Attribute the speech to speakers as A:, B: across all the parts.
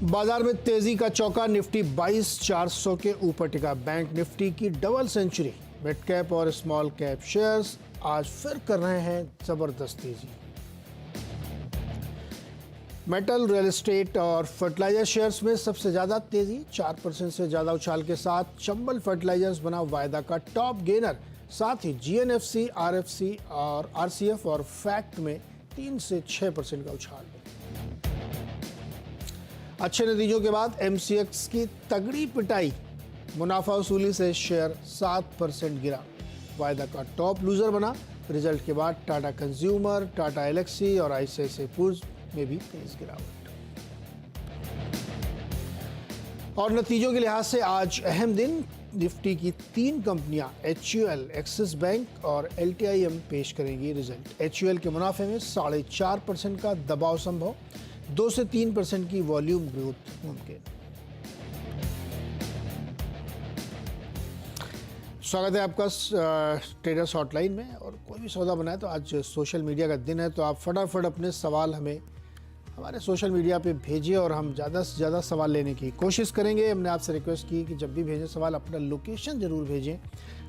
A: बाजार में तेजी का चौका, निफ्टी 22,400 के ऊपर टिका। बैंक निफ्टी की डबल सेंचुरी। मिड कैप और स्मॉल कैप शेयर्स आज फिर कर रहे हैं जबरदस्त तेजी। मेटल, रियल एस्टेट और फर्टिलाइजर शेयर्स में सबसे ज्यादा तेजी, 4% से ज्यादा उछाल के साथ चंबल फर्टिलाइजर्स बना वायदा का टॉप गेनर। साथ ही जीएनएफसी, आरएफसी और आरसीएफ और फैक्ट में 3 से 6% का उछाल। अच्छे नतीजों के बाद एमसीएक्स की तगड़ी पिटाई, मुनाफा वसूली से शेयर 7% गिरा। वायदा का टॉप लूजर बना। रिजल्ट के बाद टाटा कंज्यूमर, टाटा एलेक्सी और आईसीआईसीआई पूर्व में भी तेज गिरावट। और नतीजों के लिहाज से आज अहम दिन। निफ्टी की 3 कंपनियां एचयूएल, एक्सिस बैंक और एलटीआईएम पेश करेंगी रिजल्ट। एचयूएल के मुनाफे में 4.5% का दबाव संभव, 2 से 3% की वॉल्यूम ग्रोथ मुमकिन। स्वागत है आपका ट्रेडर्स हॉटलाइन में। और कोई भी सौदा बनाए तो आज सोशल मीडिया का दिन है, तो आप फटाफट अपने सवाल हमें हमारे सोशल मीडिया पे भेजिए और हम ज़्यादा से ज़्यादा सवाल लेने की कोशिश करेंगे। हमने आपसे रिक्वेस्ट की कि जब भी भेजें सवाल अपना लोकेशन ज़रूर भेजें,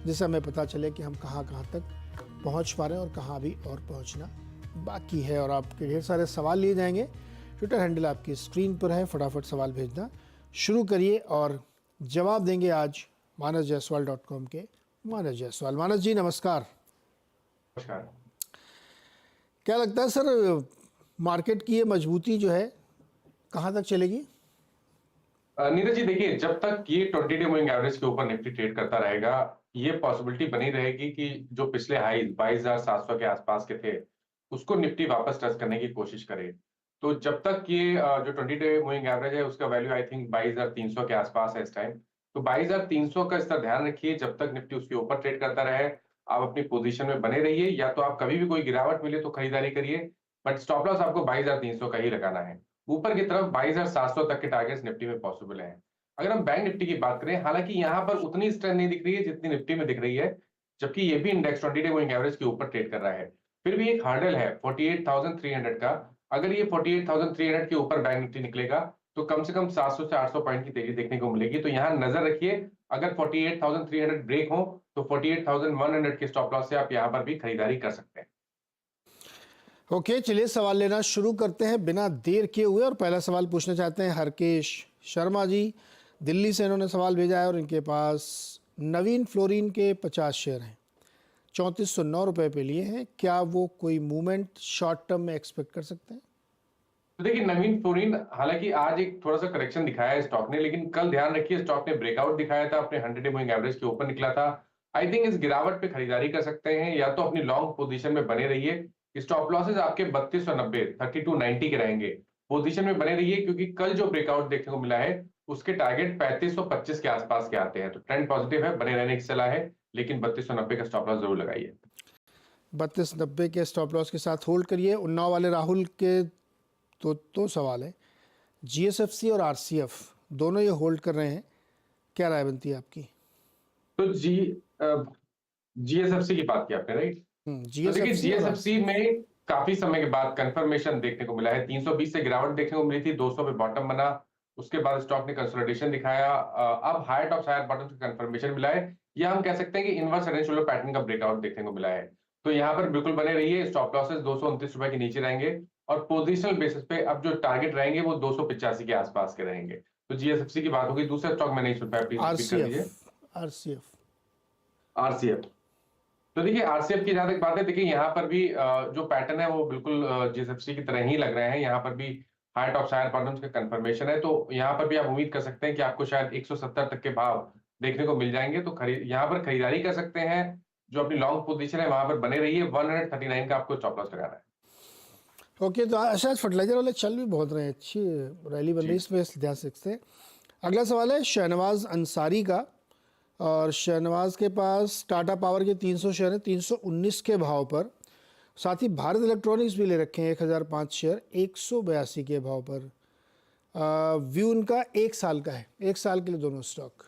A: जिससे हमें पता चले कि हम कहाँ तक पहुँच पा रहे हैं और कहाँ अभी और पहुँचना बाकी है। और आपके ढेर सारे सवाल लिए जाएंगे। ट्विटर हैंडल आपकी स्क्रीन पर है, फटाफट सवाल भेजना शुरू करिए और जवाब देंगे आज manasjaiswal.com के मानस जायसवाल। मानस जी नमस्कार।
B: नमस्कार।
A: क्या लगता है सर, मार्केट की ये मजबूती जो है कहाँ तक चलेगी?
B: नीरज जी देखिए, जब तक ये 20 डे मूविंग एवरेज के ऊपर निफ्टी ट्रेड करता रहेगा, ये पॉसिबिलिटी बनी रहेगी कि जो पिछले हाई 22,700 के आसपास के थे, उसको निफ्टी वापस टच करने की कोशिश करे। तो जब तक ये जो 20 डे मूविंग एवरेज है उसका वैल्यू आई थिंक 22,300 के आसपास है इस टाइम। तो 22,300 का इस तरह ध्यान रखिए, जब तक निफ्टी उसके ऊपर ट्रेड करता रहे आप अपनी पोजीशन में बने रहिए। या तो आप कभी भी कोई गिरावट मिले तो खरीदारी करिए, बट स्टॉप लॉस आपको 22,300 का ही लगाना है। ऊपर की तरफ 22,700 तक के टारगेट्स निफ्टी में पॉसिबल हैं। अगर हम बैंक निफ्टी की बात करें, हालांकि यहां पर उतनी स्ट्रेंथ नहीं दिख रही है जितनी निफ्टी में दिख रही है, जबकि ये भी इंडेक्स 20 डे मूविंग एवरेज के ऊपर ट्रेड कर रहा है। फिर भी एक हर्डल है 48,300 का। अगर ये 48,300 के ऊपर बैंक निफ्टी निकलेगा तो कम से कम 700 से 800 पॉइंट की तेजी देखने को मिलेगी। तो यहां नजर रखिए, अगर 48,300 ब्रेक हो तो 48,100 के स्टॉप लॉस से आप यहां पर भी खरीदारी कर सकते हैं।
A: ओके, चलिए सवाल लेना शुरू करते हैं बिना देर किए हुए। और पहला सवाल पूछना चाहते हैं हरकेश शर्मा जी, दिल्ली से इन्होंने सवाल भेजा है और इनके पास नवीन फ्लोरिन के 50 शेयर हैं, 3409 रुपये पे लिए हैं। क्या वो कोई मूवमेंट शॉर्ट टर्म में एक्सपेक्ट कर सकते हैं?
B: तो देखिए, नवीन फ्लोरिन हालांकि आज एक थोड़ा सा करेक्शन दिखाया है स्टॉक ने, लेकिन कल ध्यान रखिए स्टॉक ने ब्रेकआउट दिखाया था, अपने 100 डे मूविंग एवरेज के ऊपर निकला था। आई थिंक इस गिरावट पे खरीदारी कर सकते हैं, या तो अपनी लॉन्ग पोजीशन में बने रहिए। स्टॉप लॉसेस आपके 3290 3290 के रहेंगे। पोजीशन में बने रहिए क्योंकि कल जो ब्रेकआउट देखने को मिला है उसके टारगेट 3525 के आसपास के आते हैं। तो ट्रेंड पॉजिटिव है, बने रहने की सलाह है, लेकिन 3290 का स्टॉप लॉस जरूर लगाइए।
A: 3290 के स्टॉप लॉस के साथ होल्ड करिए। उन्नाव वाले राहुल के तो सवाल है, जीएसएफसी और आरसीएफ दोनों ये होल्ड कर रहे हैं, क्या राय बनती है आपकी?
B: तो जीएसएफसी की बात की आपने, राइट? तो देखिए, जीएसएफसी में काफी समय के बाद कंफर्मेशन देखने को मिला है। 320 से गिरावट देखने को मिली थी, 200 पे बॉटम बना, उसके बाद स्टॉक ने कंसोलिडेशन दिखाया। अब हायर टॉप हायर बॉटम का कंफर्मेशन मिला है, या हम कह सकते हैं कि इनवर्स रेंज पैटर्न का ब्रेकआउट देखने को मिला है। तो यहाँ पर बिल्कुल बने रहिए। स्टॉप लॉसेस 229 रुपए के नीचे रहेंगे और पोजिशनल बेसिस पे अब जो टारगेट रहेंगे वो 285 के आसपास के रहेंगे। तो जीएसएफसी की बात होगी। दूसरा स्टॉक मैं नहीं सुन पाया, प्लीज रिपीट कर दीजिए।
A: RCF
B: RCF. तो देखिए, आरसीएफ की जहां तक बात है, देखिए यहाँ पर भी जो पैटर्न है वो बिल्कुल जीएसएफसी की तरह ही लग रहे हैं। यहाँ पर भी हाई टॉप हायर बॉटम्स का कंफर्मेशन है। तो यहाँ पर भी आप उम्मीद कर सकते हैं कि आपको शायद 170 तक के भाव देखने को मिल जाएंगे। तो यहाँ पर खरीदारी कर सकते हैं। जो अपनी लॉन्ग पोजीशन है वहां पर बने रहिए। 139 का आपको स्टॉप लॉस लगाना है।
A: ओके, तो शायद फर्टिलाइजर वाले चल भी बहुत रहे हैं, अच्छी रैली बन रही है इसमें, ध्यान सकते हैं। अगला सवाल है शहनवाज अंसारी का, और शहनवाज के पास टाटा पावर के 300 शेयर हैं 319 के भाव पर। साथ ही भारत इलेक्ट्रॉनिक्स भी ले रखे हैं 1005 शेयर 182 के भाव पर। व्यू उनका 1 साल का है, 1 साल के लिए दोनों स्टॉक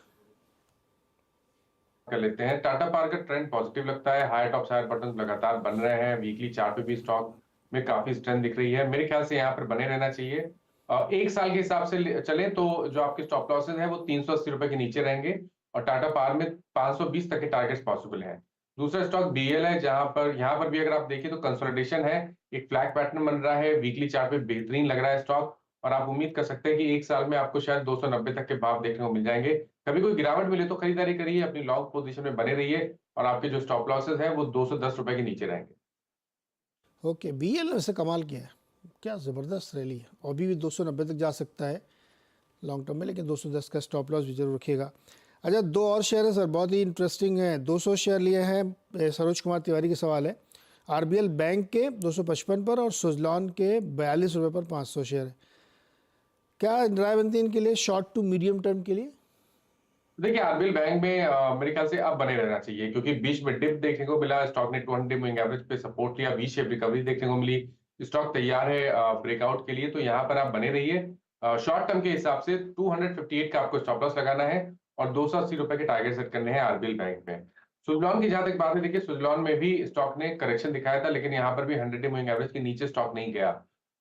B: कर लेते हैं। टाटा पावर का ट्रेंड पॉजिटिव लगता है, हायर टॉप हायर बटन लगातार बन रहे हैं। वीकली चार्ट पे भी स्टॉक में काफी स्ट्रेंथ दिख रही है। मेरे ख्याल से यहाँ पर बने रहना चाहिए। एक साल के हिसाब से चले तो जो आपके स्टॉप लॉसेज है वो 380 रुपए के नीचे रहेंगे और टाटा पावर में 520 तक के टारगेट्स पॉसिबल हैं। दूसरा स्टॉक बीएल है, जहां पर यहाँ पर भी अगर आप देखें तो कंसोलिडेशन है, एक फ्लैग पैटर्न बन रहा है, वीकली चार्ट पे बेहतरीन लग रहा है स्टॉक, और आप उम्मीद कर सकते हैं कि एक साल में आपको शायद 290 तक के भाव देखने को मिल जाएंगे। कभी कोई गिरावट मिले तो खरीदारी करिए, अपनी लॉन्ग पोजीशन में बने रहिए, और आपके जो स्टॉप लॉसेज है वो 210 रुपए के नीचे रहेंगे।
A: ओके, बीएल ने से कमाल किया है, क्या ज़बरदस्त रैली है, और अभी भी 290 तक जा सकता है लॉन्ग टर्म में, लेकिन 210 का स्टॉप लॉस भी जरूर रखिएगा। अच्छा, दो और शेयर है सर, बहुत ही इंटरेस्टिंग है, 200 शेयर लिए हैं। सरोज कुमार तिवारी के सवाल है, आरबीएल बैंक के 255 पर और सुजलॉन के 42 रुपये पर 500 शेयर है। क्या राय बनती है इनके लिए शॉर्ट टू मीडियम टर्म के लिए?
B: देखिए, आरबीएल बैंक में मेरे ख्याल से अब बने रहना चाहिए, क्योंकि बीच में डिप देखने को मिला, स्टॉक ने 200 मूविंग एवरेज पे सपोर्ट लिया, वी शेप रिकवरी देखने को मिली, स्टॉक तैयार है ब्रेकआउट के लिए, तो यहाँ पर आप बने रहिए। शॉर्ट टर्म के हिसाब से 258 का आपको स्टॉप लॉस लगाना है और 280 रुपए के टारगेट सेट करने हैं आरबीएल बैंक में। सुजलॉन की जहां तक बात है, देखिए सुजलॉन में भी स्टॉक ने करेक्शन दिखाया था, लेकिन यहाँ पर भी 100 मूविंग एवरेज के नीचे स्टॉक नहीं गया।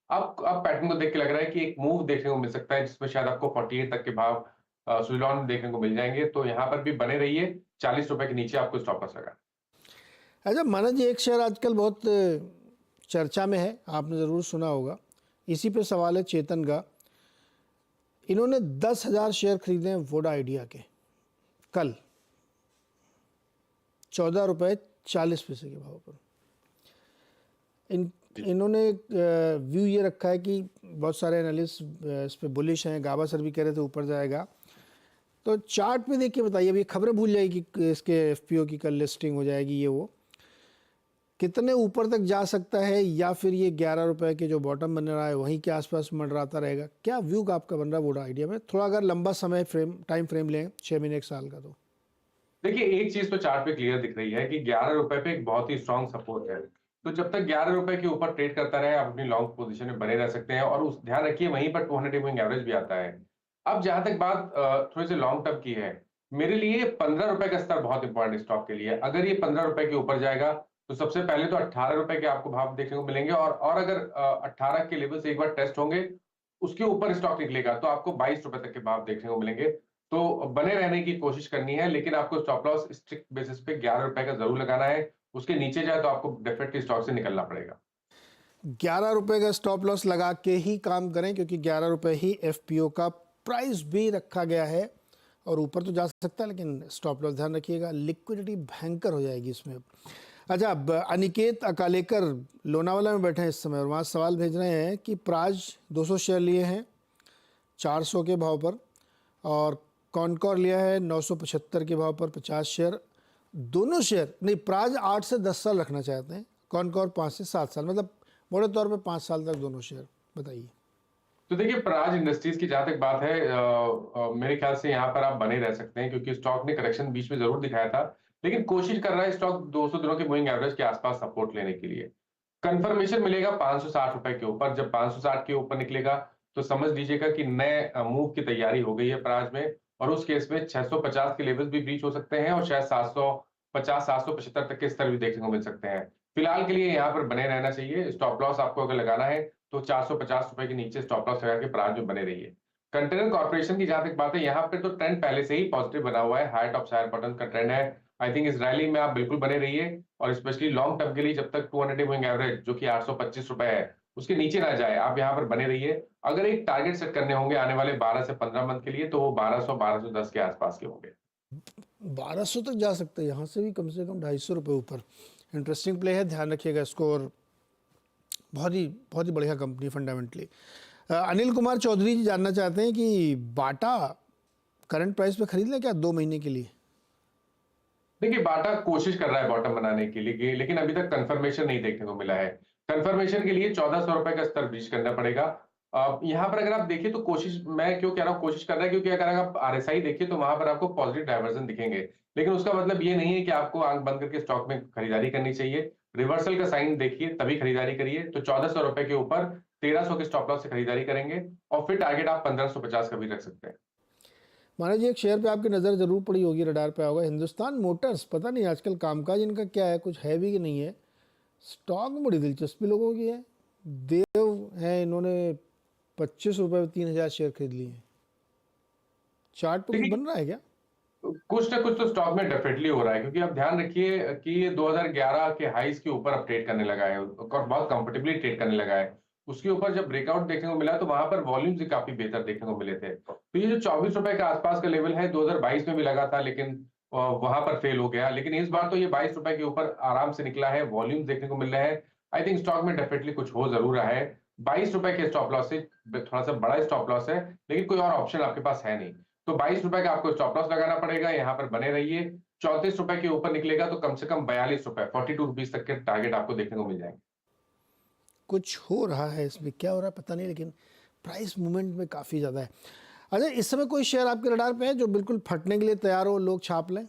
B: अब पैटर्न को देख के लग रहा है कि एक मूव देखने को मिल सकता है, जिसमें शायद आपको 48 तक के भाव सुजलॉन देखने को मिल जाएंगे, तो यहाँ पर भी बने रहिए, 40 रुपए के नीचे आपको स्टॉप लॉस लगा।
A: अच्छा माना जी, एक शेयर आजकल बहुत चर्चा में है, आपने ज़रूर सुना होगा, इसी पे सवाल है चेतन का। इन्होंने 10,000 शेयर खरीदे हैं वोडा आइडिया के, कल 14 रुपये 40 पैसे के भाव पर। इन्होंने व्यू ये रखा है कि बहुत सारे एनालिस्ट इस पे बुलिश हैं, गाबा सर भी कह रहे थे ऊपर जाएगा। तो चार्ट में देख के बताइए, अभी खबरें भूल जाएगी कि इसके एफपीओ की कल लिस्टिंग हो जाएगी, ये वो कितने ऊपर तक जा सकता है, या फिर ये 11 रुपए के जो बॉटम बन रहा है वहीं के आसपास मंडराता रहेगा? क्या व्यू का आपका बन रहा है वोडा आइडिया में? थोड़ा अगर लंबा समय टाइम फ्रेम लें, 6 महीने 1 साल का, तो
B: देखिए, एक चीज तो चार्ट पे क्लियर दिख रही है कि 11 रुपए पे एक बहुत ही स्ट्रांग सपोर्ट है। तो जब तक 11 रुपए के ऊपर ट्रेड करता रहे, आप अपनी लॉन्ग पोजीशन में बने रह सकते हैं, और उस ध्यान रखिए वहीं पर 200 मूविंग एवरेज भी आता है। अब जहां तक बात थोड़ी सी लॉन्ग टर्म की है, मेरे लिए 15 रुपए का स्तर बहुत इंपॉर्टेंट स्टॉक के लिए। अगर ये 15 रुपए के ऊपर जाएगा तो सबसे पहले तो 18 रुपए के आपको भाव देखने को मिलेंगे, और अगर 18 के लेवल से एक बार टेस्ट होंगे, उसके ऊपर स्टॉक निकलेगा तो आपको 22 रुपए तक के भाव देखने को मिलेंगे। तो बने रहने की कोशिश करनी है, लेकिन आपको स्टॉप लॉस स्ट्रिक्ट बेसिस पे 11 रुपए का जरूर लगाना है। उसके नीचे जाए तो आपको डेफिनेटली स्टॉक से निकलना पड़ेगा।
A: 11 रुपए का स्टॉप लॉस लगा के ही काम करें, क्योंकि 11 रुपए ही एफपीओ का प्राइस भी रखा गया है, और ऊपर तो जा सकता है, लेकिन स्टॉप लॉस ध्यान रखिएगा, लिक्विडिटी भयंकर हो जाएगी इसमें। अच्छा, अब अनिकेत अकालेकर लोनावाला में बैठे हैं इस समय, और वहाँ सवाल भेज रहे हैं कि प्राज 200 शेयर लिए हैं 400 के भाव पर, और कॉनकॉर लिया है 975 के भाव पर 50 शेयर। दोनों शेयर नहीं, प्राज 8 से 10 साल रखना चाहते हैं, कॉनकॉर 5 से 7 साल, मतलब मोटे तौर पे 5 साल तक दोनों शेयर। बताइए।
B: तो देखिए, प्राज इंडस्ट्रीज की जहां तक बात है, मेरे ख्याल से यहाँ पर आप बने रह सकते हैं, क्योंकि स्टॉक ने करेक्शन बीच में जरूर दिखाया था, लेकिन कोशिश कर रहा है स्टॉक 200 दिनों के मूविंग एवरेज के आसपास सपोर्ट लेने के लिए। कंफर्मेशन मिलेगा 560 रुपए के ऊपर, जब 560 के ऊपर निकलेगा तो समझ लीजिएगा कि नए मूव की तैयारी हो गई है प्राज में, और उस केस में 650 के लेवल्स भी ब्रीच हो सकते हैं, और शायद 750 775 तक के स्तर भी देखने को मिल सकते हैं। फिलहाल के लिए यहाँ पर बने रहना चाहिए। स्टॉप लॉस आपको अगर लगाना है तो 450 रुपए के नीचे स्टॉप लॉस लगा के प्राज में बने रहिए। कंटेनर कॉर्पोरेशन की जहां तक बात है, यहाँ पे तो ट्रेंड पहले से ही पॉजिटिव बना हुआ है, हाई टॉप साइड बटन का ट्रेंड है। आई थिंक इस रैली में आप बिल्कुल बने रहिए, और स्पेशली लॉन्ग टर्म के लिए जब तक 200 मूविंग एवरेज जो कि 825 रुपए है उसके नीचे ना जाए, आप यहाँ पर बने रहिए। अगर एक टारगेट सेट करने होंगे आने वाले 12 से 15 मंथ के लिए, तो वो 1200 1210 के आसपास के होंगे।
A: 1200 तक जा सकते हैं, यहाँ से भी कम 250 रुपये ऊपर। इंटरेस्टिंग प्ले है, ध्यान रखिएगा इसको, और बहुत ही बढ़िया कंपनी फंडामेंटली। अनिल कुमार चौधरी जी जानना चाहते हैं कि बाटा करंट प्राइस पे खरीद लें क्या 2 महीने के लिए?
B: देखिए, बाटा कोशिश कर रहा है बॉटम बनाने के लिए, लेकिन अभी तक कंफर्मेशन नहीं देखने को मिला है। कंफर्मेशन के लिए 1400 रुपए का स्तर ब्रीच करना पड़ेगा। यहाँ पर अगर आप देखिए तो कोशिश, मैं क्यों कह रहा हूँ कोशिश कर रहा है, क्योंकि अगर आप आरएसआई देखिए तो वहां पर आपको पॉजिटिव डायवर्जन दिखेंगे, लेकिन उसका मतलब ये नहीं है कि आपको आंख बंद करके स्टॉक में खरीदारी करनी चाहिए। रिवर्सल का साइन देखिए तभी खरीदारी करिए। तो 1400 रुपए के ऊपर 1300 के स्टॉप लॉस से खरीदारी करेंगे, और फिर टारगेट आप 1550 का भी रख सकते हैं।
A: महाराज जी, एक शेयर पे आपकी नज़र ज़रूर पड़ी होगी, रडार पे होगा, हिंदुस्तान मोटर्स। पता नहीं आजकल कामकाज इनका क्या है, कुछ है भी कि नहीं है। स्टॉक में बड़ी दिलचस्पी लोगों की है, देव है, इन्होंने ₹25 में 3,000 शेयर खरीद लिए हैं। चार्ट पे कुछ
B: देखिए,
A: बन रहा है क्या?
B: कुछ ना कुछ तो स्टॉक में डेफिनेटली हो रहा है, क्योंकि आप ध्यान रखिए कि ये 2011 के हाईज के ऊपर अब ट्रेड करने लगा है और बहुत कंफर्टेबली ट्रेड करने लगा है। उसके ऊपर जब ब्रेकआउट देखने को मिला तो वहां पर वॉल्यूम्स भी काफी बेहतर देखने को मिले थे। तो ये जो ₹24 के आसपास का लेवल है 2022 में भी लगा था, लेकिन वहां पर फेल हो गया। लेकिन इस बार तो ये ₹22 के ऊपर आराम से निकला है, वॉल्यूम्स देखने को मिल रहे हैं। आई थिंक स्टॉक में डेफिनेटली कुछ हो जरूर रहा है। ₹22 के स्टॉप लॉस से थोड़ा सा बड़ा स्टॉप लॉस है, लेकिन कोई और ऑप्शन आपके पास है नहीं। तो ₹22 का आपको स्टॉप लॉस लगाना पड़ेगा, यहाँ पर बने रहिए। ₹34 के ऊपर निकलेगा तो कम से कम ₹42, ₹42 तक के टारगेट आपको देखने को मिल जाएंगे।
A: कुछ हो रहा है इसमें, क्या हो रहा है पता नहीं, लेकिन प्राइस मूवमेंट में काफ़ी ज़्यादा है। अच्छा, इस समय कोई शेयर आपके रडार पे है जो बिल्कुल फटने के लिए तैयार हो, लोग छाप लें?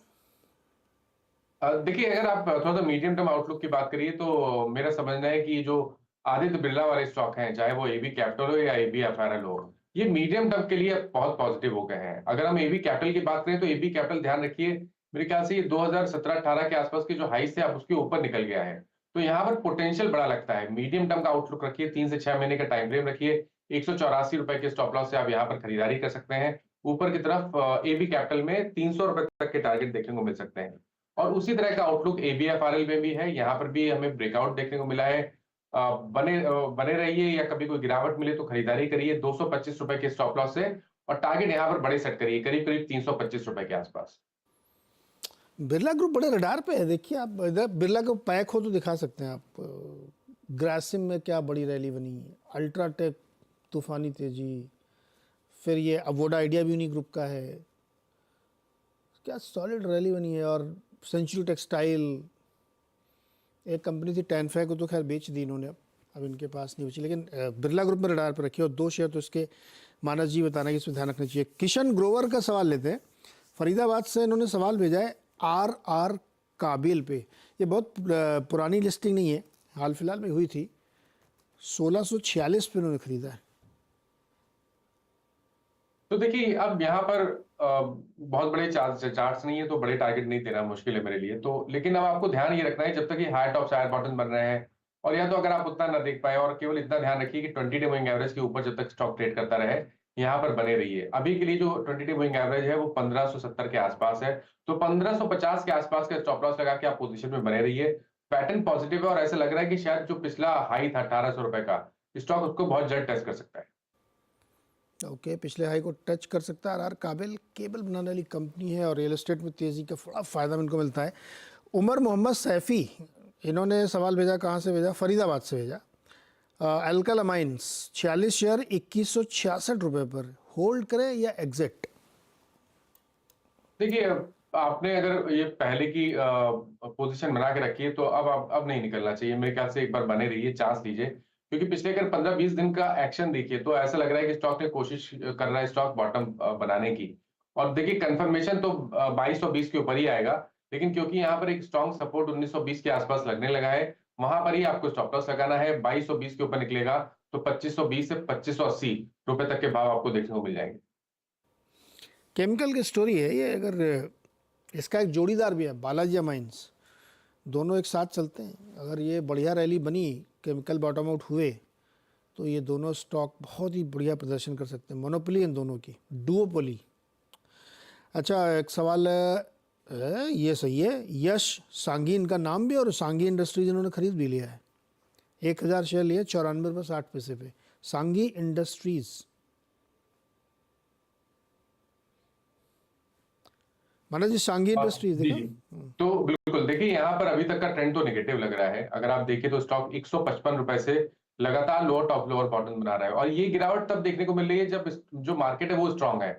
B: देखिए, अगर आप थोड़ा सा मीडियम टर्म आउटलुक की बात करिए तो मेरा समझना है कि जो आदित्य बिरला वाले स्टॉक हैं, चाहे वो एबी कैपिटल हो या एबी अपैरल हो, ये मीडियम टर्म के लिए बहुत पॉजिटिव हो गए हैं। अगर हम एबी कैपिटल की बात करें तो एबी कैपिटल, ध्यान रखिए, मेरे ख्याल से ये 2017-18 के आसपास के जो हाईस थे, आप उसके ऊपर निकल गया है। तो यहाँ पर पोटेंशियल बड़ा लगता है। मीडियम टर्म का आउटलुक रखिए, 3 से 6 महीने का टाइम फ्रेम रखिए। ₹184 के स्टॉप लॉस से आप यहाँ पर खरीदारी कर सकते हैं। ऊपर की तरफ एबी कैपिटल में ₹300 तक के टारगेट देखने को मिल सकते हैं। और उसी तरह का आउटलुक एबीएफआरएल में भी है। यहाँ पर भी हमें ब्रेकआउट देखने को मिला है। बने रहिए, या कभी कोई गिरावट मिले तो खरीदारी करिए ₹225 के स्टॉप लॉस से, और टारगेट यहाँ पर बड़े सेट करिए, करीब करीब ₹325 के आसपास।
A: बिरला ग्रुप बड़े रडार पे है। देखिए, आप इधर बिरला का पैक हो तो दिखा सकते हैं आप। ग्रासिम में क्या बड़ी रैली बनी, अल्ट्राटेक तूफानी तेजी, फिर ये अवोडा आइडिया भी उन्हीं ग्रुप का है, क्या सॉलिड रैली बनी है। और सेंचुरी टेक्सटाइल, एक कंपनी थी टेनफै को तो खैर बेच दी इन्होंने, अब इनके पास नहीं बची, लेकिन बिरला ग्रुप में रडार पर रखिए। और 2 शेयर तो इसके मानस जी बताना कि इसमें ध्यान रखना चाहिए। किशन ग्रोवर का सवाल लेते हैं, फरीदाबाद से इन्होंने सवाल भेजा है RR काबिल पे। ये बहुत पुरानी लिस्टिंग नहीं है, हाल फिलहाल में हुई थी। 1646 पे इन्होंने खरीदा है।
B: तो देखिए, अब यहाँ पर बहुत बड़े चार्ट्स नहीं है, तो बड़े टारगेट नहीं देना मुश्किल है मेरे लिए तो। लेकिन अब आपको ध्यान ये रखना है, जब तक ये हाई टॉप हायर बॉटम बन रहे हैं, और या तो अगर आप उतना ना देख पाए, और केवल इतना ध्यान रखिए कि 20 डे मूविंग एवरेज के ऊपर जब तक स्टॉक ट्रेड करता रहे, यहाँ पर बने रहिए। अभी के लिए जो 20 डे मूविंग एवरेज है वो 1570 के आसपास है, तो 1550 के आसपास का स्टॉप लॉस लगा के आप पोजीशन में बने रहिए। पैटर्न पॉजिटिव है, और ऐसा लग रहा है कि शायद जो पिछला हाई था ₹1800 का, स्टॉक उसको बहुत जल्द टेस्ट कर सकता है।
A: ओके, पिछले हाई को टच कर सकता है। RR काबिल केबल बनाने वाली कंपनी है और रियल एस्टेट में तेज़ी का बड़ा फ़ायदा इनको मिलता है। उमर मोहम्मद सैफ़ी, इन्होंने सवाल भेजा, कहाँ से भेजा, फरीदाबाद से भेजा। अल्कल माइंस 46 शेयर ₹2166 पर, होल्ड करें या एग्जिट?
B: देखिए, आपने अगर ये पहले की पोजीशन बना के रखी है तो अब नहीं निकलना चाहिए। मेरे ख्याल से एक बार बने रहिए, चांस लीजिए, क्योंकि पिछले अगर 15-20 दिन का एक्शन देखिए तो ऐसा लग रहा है कि स्टॉक ने कोशिश कर रहा है स्टॉक बॉटम बनाने की। और देखिए, कंफर्मेशन तो 2220 के ऊपर ही आएगा, लेकिन क्योंकि यहाँ पर एक स्ट्रॉन्ग सपोर्ट 1920 के आसपास लगने लगा है, वहां पर ही आपको स्टॉप लॉस लगाना है। 2220 के ऊपर निकलेगा तो 2520 से ₹2580 तक के भाव आपको देखने को मिल जाएंगे।
A: केमिकल की स्टोरी है ये। अगर इसका एक जोड़ीदार भी है, बालाजी माइंस, दोनों एक साथ चलते हैं। अगर ये बढ़िया रैली बनी, केमिकल बॉटम आउट हुए, तो ये दोनों स्टॉक बहुत ही बढ़िया प्रदर्शन कर सकते हैं। मोनोपोली इन दोनों की, डुओपोली। अच्छा, एक सवाल ये सही है, यश सांगी इनका नाम भी, और सांगी इंडस्ट्रीज इन्होंने खरीद भी लिया है। 1000 शेयर लिए ₹94.60 पे, सांगी इंडस्ट्रीज। माना जी, सांगी इंडस्ट्रीज
B: जी,
A: देखा।
B: तो बिल्कुल देखिए, यहाँ पर अभी तक का ट्रेंड तो नेगेटिव लग रहा है। अगर आप देखिए तो स्टॉक ₹155 से लगातार लोअर टॉप लोअर बॉटम बना रहा है, और ये गिरावट तब देखने को मिल रही है जब जो मार्केट है वो स्ट्रांग है।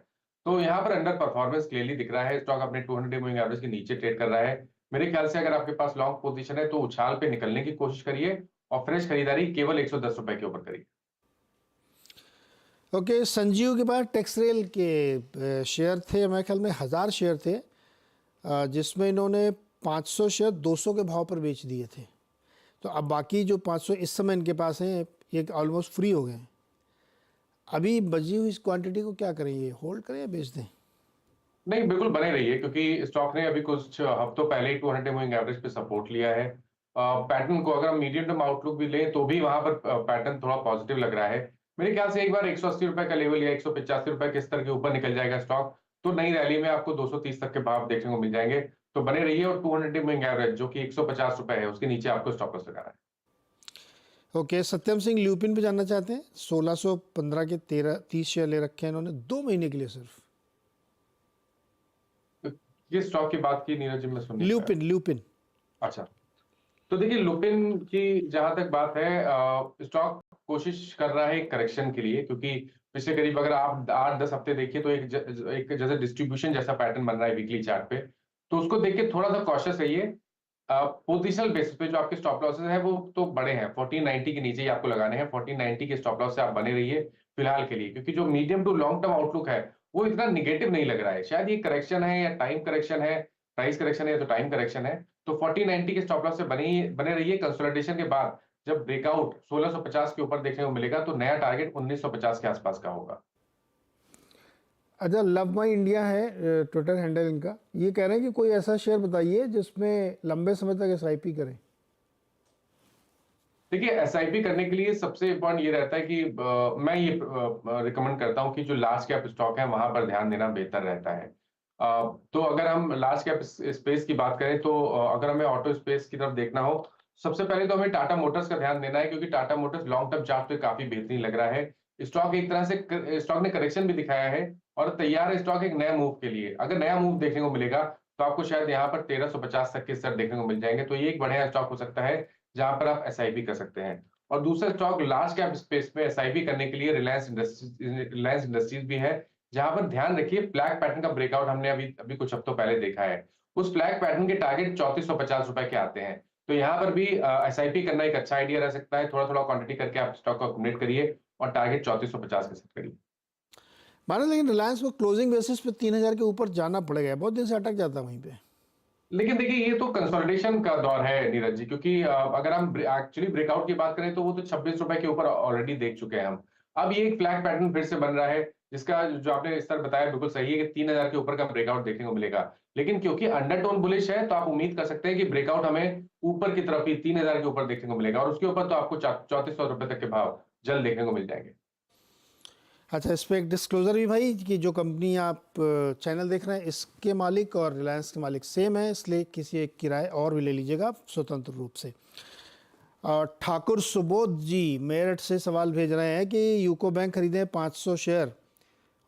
B: तो यहाँ पर अंडर परफॉर्मेंस क्लियरली दिख रहा है। स्टॉक अपने 200 डे मूविंग एवरेज के नीचे ट्रेड कर रहा है। मेरे ख्याल से अगर आपके पास लॉन्ग पोजीशन है तो उछाल पे निकलने की कोशिश करिए, और फ्रेश खरीदारी केवल ₹110 के ऊपर करिए।
A: ओके, संजीव के पास टेक्सरेल के शेयर थे, मेरे ख्याल में 1000 शेयर थे, जिसमें इन्होंने 500 शेयर 200 के भाव पर बेच दिए थे। तो अब बाकी जो 500 इस समय इनके पास हैं, ये ऑलमोस्ट फ्री हो गए हैं। अभी बची हुई इस क्वांटिटी को क्या करें, ये होल्ड करें या बेच दें?
B: नहीं, बिल्कुल बने रहिए, क्योंकि स्टॉक ने अभी कुछ हफ्तों पहले ही 200 डे मूविंग एवरेज पे सपोर्ट लिया है। पैटर्न को अगर हम मीडियम टर्म आउटलुक भी लें तो भी वहां पर पैटर्न थोड़ा पॉजिटिव लग रहा है। मेरे ख्याल से एक बार 180 रुपए का लेवल या 185 रुपए के स्तर के ऊपर निकल जाएगा स्टॉक, तो नई रैली में आपको 230 तक के भाव देखने को मिल जाएंगे। तो बने रहिए, और 200 डे मूविंग एवरेज जो कि 150 रुपए है, उसके नीचे आपको स्टॉप लॉस लगाना है।
A: ओके, सत्यम सिंह ल्यूपिन पे जानना चाहते हैं। 1615 के 30 शेयर ले रखे हैं इन्होंने 2 महीने के लिए सिर्फ।
B: तो किस स्टॉक की बात की नीरज जी, मैं सुन नहीं पाया।
A: Lupin lupin.
B: अच्छा, तो देखिए लुपिन की जहां तक बात है, स्टॉक कोशिश कर रहा है एक करेक्शन के लिए, क्योंकि पिछले करीब अगर आप 8-10 हफ्ते देखिए तो एक जैसे डिस्ट्रीब्यूशन जैसा पैटर्न बन रहा है वीकली चार्ट पे, तो उसको देख के थोड़ा सा कॉशियस रहिए। पोजिशनल बेसिस पे जो आपके स्टॉप लॉसेस है वो तो बड़े हैं, 1490 के नीचे ही आपको लगाने हैं। 1490 के स्टॉप लॉस से आप बने रहिए फिलहाल के लिए, क्योंकि जो medium to long term outlook है वो इतना निगेटिव नहीं लग रहा है। शायद ये करेक्शन है या टाइम करेक्शन है, प्राइस करेक्शन है या तो टाइम करेक्शन है। तो 1490 के स्टॉप लॉस से बने रहिए। कंसोलिडेशन के बाद जब ब्रेकआउट 1650 के ऊपर देखने को मिलेगा तो नया टारगेट 1950 के आसपास का होगा।
A: अच्छा, लव माई इंडिया है ट्विटर हैंडल इनका, ये कह रहे हैं कि कोई ऐसा शेयर बताइए जिसमें लंबे समय तक एसआईपी करें।
B: देखिए एसआईपी करने के लिए सबसे इम्पोर्टेंट ये रहता है कि मैं ये रिकमेंड करता हूँ कि जो लार्ज कैप स्टॉक है वहां पर ध्यान देना बेहतर रहता है। तो अगर हम लार्ज कैप स्पेस की बात करें तो अगर हमें ऑटो स्पेस की तरफ देखना हो, सबसे पहले तो हमें टाटा मोटर्स का ध्यान देना है, क्योंकि Tata Motors long term chart पे काफी बेहतरीन लग रहा है। स्टॉक एक तरह से स्टॉक ने करेक्शन भी दिखाया है और तैयार है स्टॉक एक नया मूव के लिए। अगर नया मूव देखने को मिलेगा तो आपको शायद यहाँ पर 1350 तक के स्तर देखने को मिल जाएंगे, तो ये एक बढ़िया स्टॉक हो सकता है जहां पर आप एसआईपी कर सकते हैं। और दूसरा स्टॉक लार्ज कैप स्पेस में एसआईपी करने के लिए रिलायंस इंडस्ट्रीज भी है, जहां पर ध्यान रखिए फ्लैग पैटर्न का ब्रेकआउट हमने अभी अभी कुछ हफ्तों पहले देखा है। उस फ्लैग पैटर्न के टारगेट 3450 रुपए के आते हैं। तो यहाँ पर भी एसआईपी करना एक अच्छा आइडिया रह सकता है। थोड़ा थोड़ा क्वांटिटी करके आप स्टॉक को अकोमोडेट करिए और टारगेट 3450 के सेट करिए।
A: मानो लेकिन रिलायंस को क्लोजिंग बेसिस पे 3000 के ऊपर जाना पड़ेगा, बहुत दिन से अटक जाता है वहीं पे।
B: लेकिन देखिए ये तो कंसोलिडेशन का दौर है नीरज जी, क्योंकि अगर हम एक्चुअली ब्रेकआउट की बात करें तो वो तो 26 रुपए के ऊपर ऑलरेडी देख चुके हैं हम। अब ये एक फ्लैग पैटर्न फिर से बन रहा है, जिसका जो आपने स्तर बताया बिल्कुल सही है कि 3000 के ऊपर का ब्रेकआउट देखने को मिलेगा। लेकिन क्योंकि अंडरटोन बुलिश है तो आप उम्मीद कर सकते हैं कि ब्रेकआउट हमें ऊपर की तरफ ही 3000 के ऊपर देखने को मिलेगा, और उसके ऊपर तो आपको 3400 रुपए तक के भाव जल्द देखने को मिल जाएंगे।
A: अच्छा, इस पर एक डिस्क्लोजर भी भाई कि जो कंपनी आप चैनल देख रहे हैं इसके मालिक और रिलायंस के मालिक सेम है, इसलिए किसी एक किराए और भी ले लीजिएगा आप स्वतंत्र रूप से। ठाकुर सुबोध जी मेरठ से सवाल भेज रहे हैं कि यूको बैंक खरीदें 500 शेयर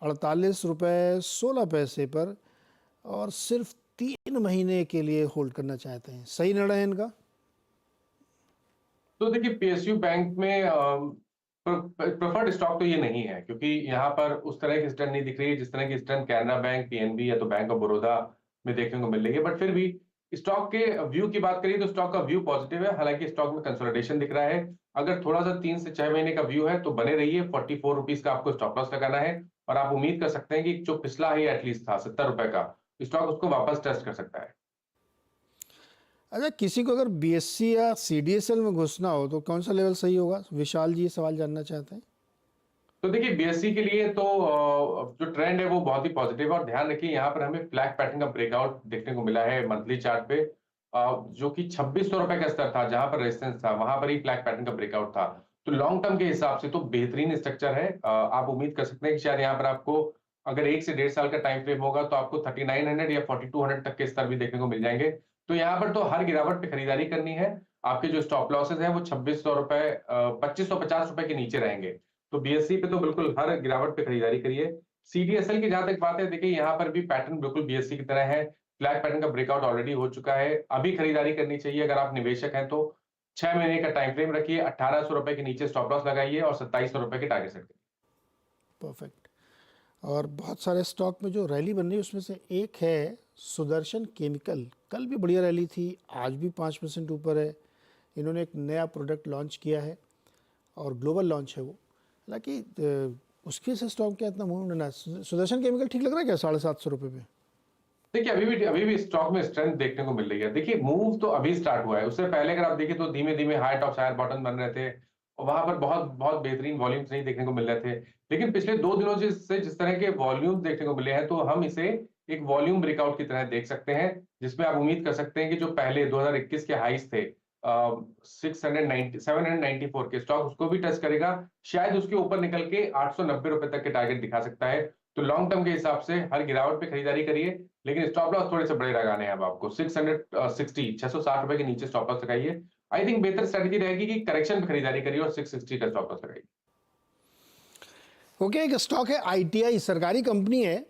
A: 48 रुपये 16 पैसे पर और सिर्फ 3 महीने के लिए होल्ड करना चाहते हैं, सही निर्णय है इनका?
B: तो देखिए पीएसयू बैंक में प्रेफर्ड स्टॉक तो ये नहीं है, क्योंकि यहाँ पर उस तरह की स्ट्रेंथ नहीं दिख रही है जिस तरह की स्ट्रेंथ कैनरा बैंक, पीएनबी या तो बैंक ऑफ बड़ौदा में देखने को मिल रही है। बट फिर भी स्टॉक के व्यू की बात करिए तो स्टॉक का व्यू पॉजिटिव है। हालांकि स्टॉक में कंसोलिडेशन दिख रहा है। अगर थोड़ा सा 3 से 6 महीने का व्यू है तो बने रहिए। 44 रुपीज का आपको स्टॉप लॉस लगाना है, और आप उम्मीद कर सकते हैं कि जो पिछला हाई एटलीस्ट था 70 रुपए का, स्टॉक उसको वापस टेस्ट कर सकता है।
A: अच्छा, किसी को अगर बीएससी या सीडीएसएल में घुसना हो तो कौन सा लेवल सही होगा? विशाल जी ये सवाल जानना चाहते हैं।
B: तो देखिए बीएससी के लिए तो जो ट्रेंड है वो बहुत ही पॉजिटिव है, और ध्यान रखिए यहाँ पर हमें फ्लैग पैटर्न का ब्रेकआउट देखने को मिला है मंथली चार्ट पे, जो कि 2600 रुपए का स्तर था, जहां पर रेजिस्टेंस था वहां पर ही फ्लैग पैटर्न का ब्रेकआउट था। तो लॉन्ग टर्म के हिसाब से तो बेहतरीन स्ट्रक्चर है। आप उम्मीद कर सकते हैं कि शायद यहाँ पर आपको अगर 1 से 1.5 साल का टाइम फ्रेम होगा तो आपको 3900 या 4200 तक के स्तर भी देखने को मिल जाएंगे। तो यहाँ पर तो हर गिरावट पे खरीदारी करनी है। आपके जो स्टॉप लॉसेस हैं वो 2600 रुपए 2550 रुपए के नीचे रहेंगे। तो बीएससी पे तो बिल्कुल हर गिरावट पे खरीदारी करिए। सीडीएसएल की जहां तक बात है, देखिए यहाँ पर भी पैटर्न बिल्कुल बीएससी की तरह है। फ्लैग पैटर्न का ब्रेकआउट ऑलरेडी हो चुका है। अभी खरीदारी करनी चाहिए अगर आप निवेशक हैं तो। 6 महीने का टाइम फ्रेम रखिए, 1800 रुपए के नीचे स्टॉप लॉस लगाइए और 2700 रुपए के टारगेट सेट करिए।
A: परफेक्ट। और बहुत सारे स्टॉक में जो रैली बन रही है उसमें से एक है सुदर्शन केमिकल। कल भी बढ़िया रैली थी, आज भी 5% ऊपर है। इन्होंने एक नया प्रोडक्ट लॉन्च किया है और ग्लोबल लॉन्च है वो। हालांकि उसके से स्टॉक क्या इतना मूव ना, सुदर्शन केमिकल ठीक लग रहा है क्या 750 रुपये पे?
B: देखिए अभी भी स्टॉक में स्ट्रेंथ देखने को मिल रही है। देखिए मूव तो अभी स्टार्ट हुआ है, उससे पहले अगर आप देखिए तो धीमे धीमे हाई टॉप हायर बॉटम बन रहे थे और वहां पर बहुत बहुत बेहतरीन वॉल्यूम्स नहीं देखने को मिल रहे थे। लेकिन पिछले 2 दिनों से जिस तरह के वॉल्यूम्स देखने को मिले हैं तो हम इसे एक वॉल्यूम ब्रेकआउट की तरह देख सकते हैं, जिसमें आप उम्मीद कर सकते हैं कि जो पहले 2021 के हाईस थे 690 794 के स्टॉक उसको भी टच करेगा, शायद उसके ऊपर निकल के 890 रुपए तक के टारगेट दिखा सकता है। तो लॉन्ग टर्म के हिसाब से हर गिरावट पे खरीदारी करिए, लेकिन स्टॉप लॉस थोड़े से बड़े लगाने हैं अब आपको। 660 रुपए के नीचे स्टॉप लॉस लगाइए। आई थिंक बेहतर स्ट्रेटजी रहेगी कि करेक्शन पे खरीदारी करिए और 660 का स्टॉप लॉस लगाइए।
A: ओके, एक स्टॉक है ITI, सरकारी कंपनी है।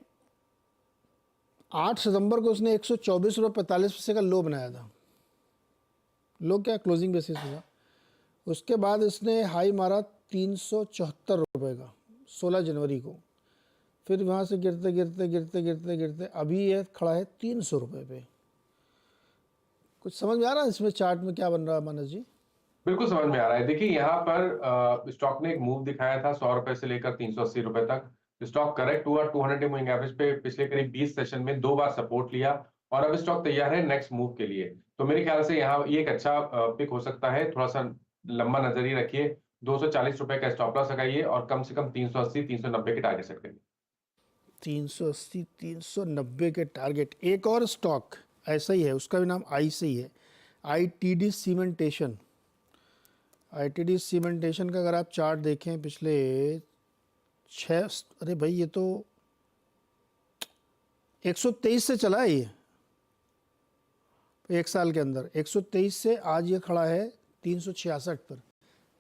A: 8 सितंबर को उसने 124 रुपये 45 पैसे का लो बनाया था। लो क्या, क्लोजिंग बेसिस पे था। उसके बाद इसने हाई मारा 374 रुपये का 16 जनवरी को। फिर वहाँ से गिरते गिरते गिरते गिरते गिरते अभी ये खड़ा है 300 रुपये पे। कुछ समझ में आ रहा है इसमें चार्ट में क्या बन रहा है मानस जी?
B: बिल्कुल समझ में आ रहा है। देखिए यहाँ पर स्टॉक ने एक मूव दिखाया था 100 रुपए से लेकर 380 रुपए तक। स्टॉक करेक्ट हुआ 200 मूविंग एवरेज पे पिछले करीब 20 सेशन में 2 बार सपोर्ट लिया और अब स्टॉक तैयार है नेक्स्ट मूव के लिए। तो मेरे ख्याल से यहाँ ये एक अच्छा पिक हो सकता है। थोड़ा सा लंबा नजरिए रखिए, 240 रुपए का स्टॉप लॉस लगाइए और कम से कम 380 390 के टारगेट सेट करिए।
A: 380 390 के टारगेट। एक और स्टॉक ऐसा ही है, उसका भी नाम आई से ही है, ITD सीमेंटेशन। ITD सीमेंटेशन का अगर आप चार्ट देखें पिछले 6, अरे भाई ये तो 123 से चला है ये एक साल के अंदर। 123 से आज ये खड़ा है 366 पर।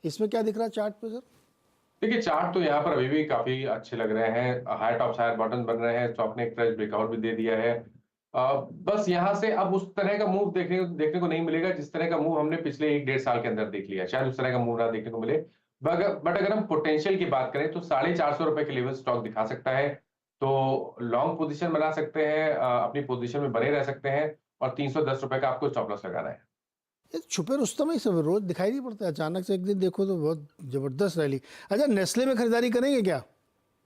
A: इसमें क्या दिख रहा है चार्ट पे सर?
B: देखिए चार्ट तो यहाँ पर अभी भी काफी अच्छे लग रहे हैं, हाई टॉप हायर बॉटम बन रहे हैं, स्टॉक ने एक फ्रेश ब्रेकआउट भी दे दिया है। बस यहाँ से अब उस तरह का मूव देखने को नहीं मिलेगा जिस तरह का मूव हमने पिछले 1-1.5 साल के अंदर देख लिया। शायद उस तरह का मूव ना देखने को मिले, बट अगर हम पोटेंशियल की बात करें तो 450 रुपए के लेवल स्टॉक दिखा सकता है। तो लॉन्ग पोजीशन बना सकते हैं, अपनी पोजीशन में बने रह सकते हैं और 310 रुपए का आपको स्टॉप लॉस लगाना है।
A: ये छुपे रुस्तम ही सब रोज दिखाई नहीं पड़ता, अचानक से एक दिन देखो तो बहुत जबरदस्त रैली। अच्छा, नेस्ले में खरीदारी करेंगे क्या?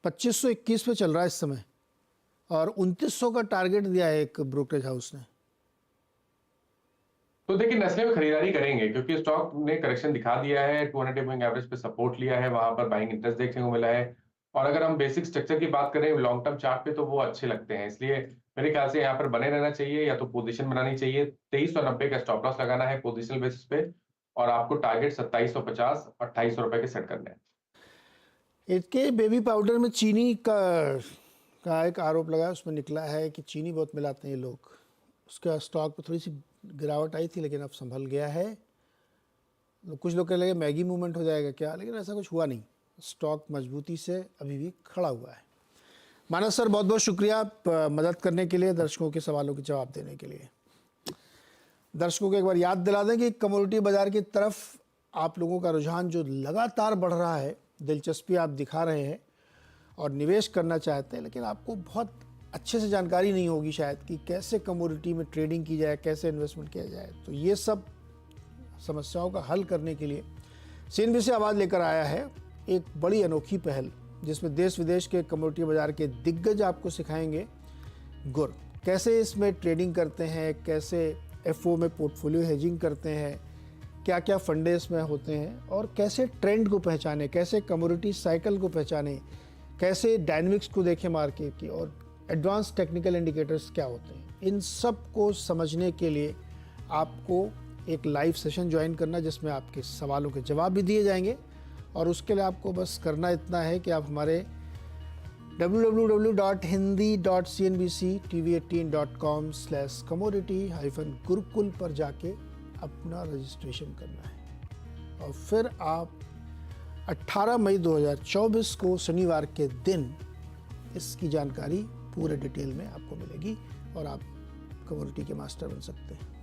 A: 2521 पे चल रहा है इस समय और 2900 का टारगेट दिया है एक ब्रोकरेज हाउस ने।
B: तो देखिए नेस्ले में खरीदारी करेंगे क्योंकि स्टॉक ने करेक्शन दिखा दिया है, 200 मूविंग एवरेज पे सपोर्ट लिया है, वहां पर बाइंग इंटरेस्ट देखने को मिला है। और अगर हम बेसिक स्ट्रक्चर की बात करें लॉन्ग टर्म चार्ट पे तो वो अच्छे लगते हैं, इसलिए मेरे ख्याल से यहाँ पर बने रहना चाहिए या तो पोजीशन बनानी चाहिए। 2390 का स्टॉप लॉस लगाना है पोजिशनल बेसिस पे और आपको टारगेट 2750 2800 रुपए के सेट करने हैं।
A: इसके बेबी पाउडर में चीनी का एक आरोप लगा, उसमें निकला है कि चीनी बहुत मिलाते हैं ये लोग। उसका स्टॉक पर थोड़ी सी गिरावट आई थी लेकिन अब संभल गया है। कुछ लोग कहने लगे मैगी मूवमेंट हो जाएगा क्या, लेकिन ऐसा कुछ हुआ नहीं। स्टॉक मजबूती से अभी भी खड़ा हुआ है। मानस सर बहुत बहुत शुक्रिया मदद करने के लिए, दर्शकों के सवालों के जवाब देने के लिए। दर्शकों को एक बार याद दिला दें कि कमोडिटी बाजार की तरफ आप लोगों का रुझान जो लगातार बढ़ रहा है, दिलचस्पी आप दिखा रहे हैं और निवेश करना चाहते हैं, लेकिन आपको बहुत अच्छे से जानकारी नहीं होगी शायद कि कैसे कमोडिटी में ट्रेडिंग की जाए, कैसे इन्वेस्टमेंट किया जाए। तो ये सब समस्याओं का हल करने के लिए CNBC आवाज़ लेकर आया है एक बड़ी अनोखी पहल, जिसमें देश विदेश के कमोडिटी बाजार के दिग्गज आपको सिखाएंगे गुर कैसे इसमें ट्रेडिंग करते हैं, कैसे FO में पोर्टफोलियो हेजिंग करते हैं, क्या क्या फंडे इसमें होते हैं और कैसे ट्रेंड को पहचाने, कैसे कमोडिटी साइकिल को पहचाने, कैसे डायनामिक्स को देखें मार्केट की और एडवांस टेक्निकल इंडिकेटर्स क्या होते हैं। इन सब को समझने के लिए आपको एक लाइव सेशन ज्वाइन करना, जिसमें आपके सवालों के जवाब भी दिए जाएंगे। और उसके लिए आपको बस करना इतना है कि आप हमारे www.hindi.cnbctv18.com/commodity-gurukul पर जाके अपना रजिस्ट्रेशन करना है और फिर आप 18 मई 2024 को शनिवार के दिन इसकी जानकारी पूरे डिटेल में आपको मिलेगी और आप कमोडिटी के मास्टर बन सकते हैं।